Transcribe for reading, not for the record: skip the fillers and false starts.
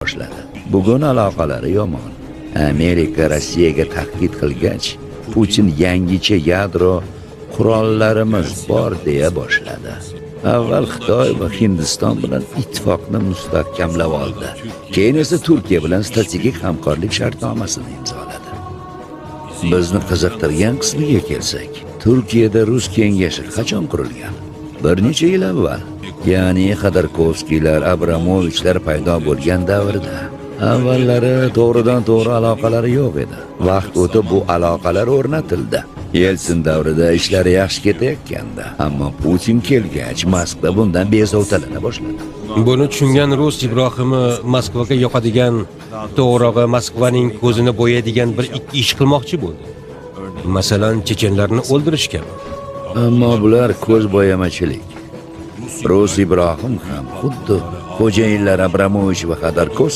boshladi. Bugun aloqalari yomon. Amerika Rossiyaga tahdid qilgach, Putin yangicha yadro qurollarimiz bor deya boshladi. Avval Xitoy va Hindiston bilan ittifoqni mustahkamlab oldi. Keyin esa Turkiya bilan strategik hamkorlik shartnomasini imzoladi. Bizni qiziqtirgan qismiga kelsak, Turkiyada Rus kengashi qachon qurilgan? Bir necha yil avval, ya'ni Xodorkovskiylar, Abramovichlar paydo bo'lgan davrda. Avvallari to'g'ridan-to'g'ri aloqalari yo'q edi. Vaqt o'tib bu aloqalar o'rnatildi. Yelsin davrida ishlar yaxshi ketayotgandi, ammo Putin kelgach, Moskva bundan bezovtalana boshladi. Buni tushungan Rus Ibrohimi Moskvaga yoqadigan, to'g'rig'i Moskvaning ko'zini bo'yaydigan bir ikki ish qilmoqchi bo'ldi. Masalan, chechenlarni o'ldirish kabi. Ammo bular ko'z bo'yamachilik. Rus Ibrohim ham xuddi xo'jayinlar Abramovich va Xodorkovskiy